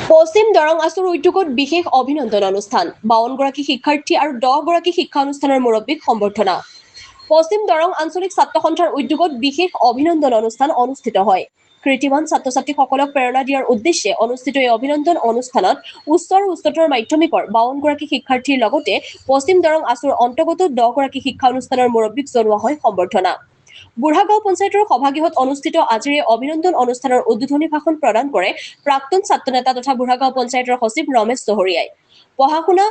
পশ্চিম দৰং আছুৰ উদ্যোগত বিশেষ অভিনন্দন অনুষ্ঠান 52গৰাকী শিক্ষাৰ্থী আৰু 10গৰাকী শিক্ষা অনুষ্ঠানৰ মুৰব্বীক সম্বৰ্ধনা। পশ্চিম দৰং আঞ্চলিক ছাত্ৰ সন্থাৰ উদ্যোগত বিশেষ অভিনন্দন অনুষ্ঠান অনুষ্ঠিত হয়। কৃতিমান ছাত্ৰ ছাত্ৰীসকলক প্ৰেৰণা দিয়াৰ উদ্দেশ্যে অনুষ্ঠিত এই অভিনন্দন অনুষ্ঠানত উচ্চ আৰু উচ্চতৰ মাধ্যমিকৰ 52গৰাকী শিক্ষাৰ্থীৰ লগতে পশ্চিম দৰং আছুৰ অন্তৰ্গত 10গৰাকী শিক্ষা অনুষ্ঠানৰ মুৰব্বীক জনোৱা হয় সম্বৰ্ধনা। বুঢ়াগাঁও পঞ্চায়তৰ সভাগৃহত অনুষ্ঠিত আজিৰ এই অভিনন্দন অনুষ্ঠানৰ উদ্বোধনী ভাষণ প্ৰদান কৰে প্ৰাক্তন ছাত্ৰ নেতা তথা বুঢ়াগাঁও পঞ্চায়তৰ সচিব ৰমেশ চহৰীয়াই। পঢ়া শুনা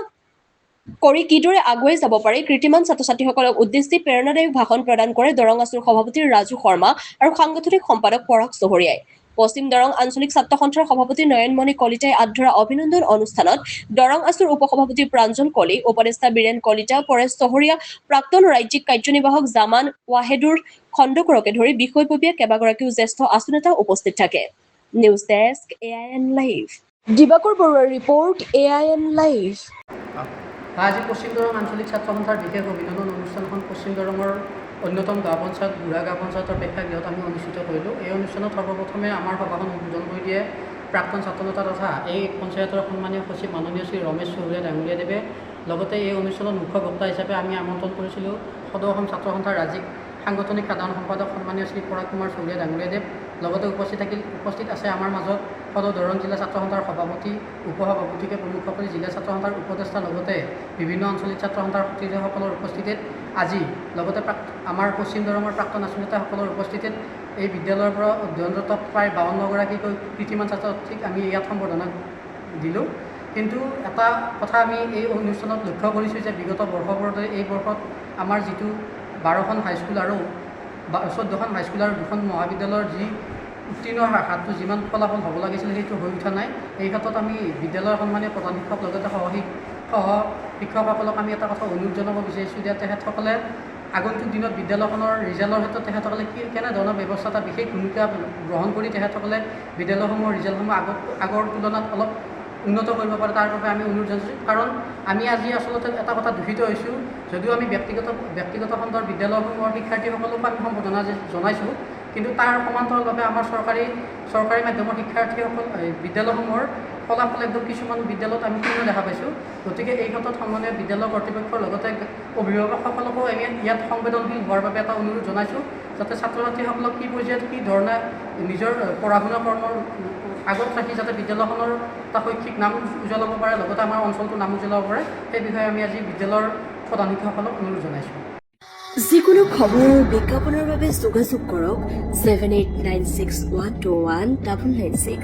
কৰি কিদৰে আগুৱাই যাব পাৰে কৃতিমান ছাত্ৰ ছাত্ৰীসকলক উদ্দেশ্যি প্ৰেৰণাদায়ক ভাষণ প্ৰদান কৰে দৰং আছুৰ সভাপতি ৰাজু শৰ্মা আৰু সাংগঠনিক সম্পাদক পৰাগ চহৰীয়াই। পশ্চিম দৰং আঞ্চলিক ছাত্ৰ সন্থাৰ সভাপতি নয়নমণি কলিতাই আধৰা অভিনন্দন অনুষ্ঠানত দৰং আছুৰ উপসভাপতি প্ৰাঞ্জল কলি, উপদেষ্টা বীৰেন কলিতা, পৰেশ চহৰীয়া, প্ৰাক্তন ৰাজ্যিক কাৰ্যনিৰ্বাহক জামান ৱাহেদুৰ খণ্ডকৰকে ধৰি বিষয়ববীয়া কেইবাগৰাকীও জ্যেষ্ঠ আছু নেতা উপস্থিত থাকে। News desk AIN live. Dibakar বৰুৱাৰ ৰিপৰ্ট AIN লাইভ। আজি পশ্চিম দৰং আঞ্চলিক ছাত্ৰ সন্থাৰ বিশেষ অভিনন্দন অনুষ্ঠানখন পশ্চিম দৰঙৰ অন্যতম গাঁও পঞ্চায়ত বুঢ়াগাঁও পঞ্চায়তৰ প্ৰেক্ষাগৃহত আমি অনুষ্ঠিত কৰিলোঁ। এই অনুষ্ঠানত সৰ্বপ্ৰথমে আমাৰ সভাখন উদ্বোধন কৰি দিয়ে প্ৰাক্তন ছাত্ৰ নেতা তথা এই পঞ্চায়তৰ সন্মানীয় সচিব মাননীয় শ্ৰী ৰমেশ চহৰীয়া ডাঙৰীয়াদেৱে। লগতে এই অনুষ্ঠানত মুখ্য বক্তা হিচাপে আমি আমন্ত্ৰণ কৰিছিলোঁ সদৌ অসম ছাত্ৰ সন্থাৰ ৰাজ্যিক সাংগঠনিক সাধাৰণ সম্পাদক সন্মানীয় শ্ৰী পৰাগ কুমাৰ চহৰীয়া ডাঙৰীয়াদেৱ। লগতে উপস্থিত আছে আমাৰ মাজত সদৌ দৰং জিলা ছাত্ৰ সন্থাৰ সভাপতি, উপসভাপতিকে প্ৰমুখ কৰি জিলা ছাত্ৰ সন্থাৰ উপদেষ্টা লগতে বিভিন্ন আঞ্চলিক ছাত্ৰ সন্থাৰ সতীৰ্থসকলৰ উপস্থিতিত আজি লগতে আমাৰ পশ্চিম দৰঙৰ প্ৰাক্তন আছু নেতাসকলৰ উপস্থিতিত এই বিদ্যালয়ৰ পৰা অধ্যয়নৰত প্ৰায় 52গৰাকীকৈ কৃতিমান ছাত্ৰ ছাত্ৰীক আমি ইয়াত সম্বৰ্ধনা দিলোঁ। কিন্তু এটা কথা আমি এই অনুষ্ঠানত লক্ষ্য কৰিছোঁ যে বিগত বৰ্ষবোৰতে এই বৰ্ষত আমাৰ যিটো 12খন হাইস্কুল আৰু 14খন হাইস্কুল আৰু 2খন মহাবিদ্যালয়ৰ যি উত্তীৰ্ণৰ হাৰটো যিমান ফলাফল হ'ব লাগিছিল সেইটো হৈ উঠা নাই। এই ক্ষেত্ৰত আমি বিদ্যালয়ৰ সন্মানীয় প্ৰধান শিক্ষক লগতে সহ শিক্ষকসকলক আমি এটা কথা অনুৰোধ জনাব বিচাৰিছোঁ যে তেখেতসকলে আগন্তুক দিনত বিদ্যালয়খনৰ ৰিজাল্টৰ ক্ষেত্ৰত তেখেতসকলে কেনেধৰণৰ ব্যৱস্থা এটা বিশেষ ভূমিকা গ্ৰহণ কৰি তেখেতসকলে বিদ্যালয়সমূহৰ ৰিজাল্টসমূহ আগৰ তুলনাত অলপ উন্নত কৰিব পাৰে তাৰ বাবে আমি অনুৰোধ জনাইছোঁ। কাৰণ আমি আজি আচলতে এটা কথা দূষিত হৈছোঁ, যদিও আমি ব্যক্তিগত খণ্ডৰ বিদ্যালয়সমূহৰ শিক্ষাৰ্থীসকলকো আমি সম্বোধনা জনাইছোঁ, কিন্তু তাৰ সমান্তৰালভাৱে আমাৰ চৰকাৰী মাধ্যমৰ শিক্ষাৰ্থীসকল বিদ্যালয়সমূহৰ ফলাফল একদম কিছুমান বিদ্যালয়ত আমি শূন্য দেখা পাইছোঁ। গতিকে এই ক্ষেত্ৰত সন্মানীয় বিদ্যালয় কৰ্তৃপক্ষৰ লগতে অভিভাৱকসকলকো আমি ইয়াত সংবেদনশীল হোৱাৰ বাবে এটা অনুৰোধ জনাইছোঁ, যাতে ছাত্ৰ ছাত্ৰীসকলক কি পৰ্যায়ত কি ধৰণে নিজৰ পঢ়া শুনা কৰ্মৰ আগত ৰাখি যাতে বিদ্যালয়খনৰ এটা শৈক্ষিক নাম উজ্বলাব পাৰে, লগতে আমাৰ অঞ্চলটোৰ নাম উজ্বলাব পাৰে, সেই বিষয়ে আমি আজি বিদ্যালয়ৰ প্ৰধান শিক্ষকসকলক অনুৰোধ জনাইছোঁ। যিকোনো খবৰ বিজ্ঞাপনৰ বাবে যোগাযোগ কৰক 7896121996।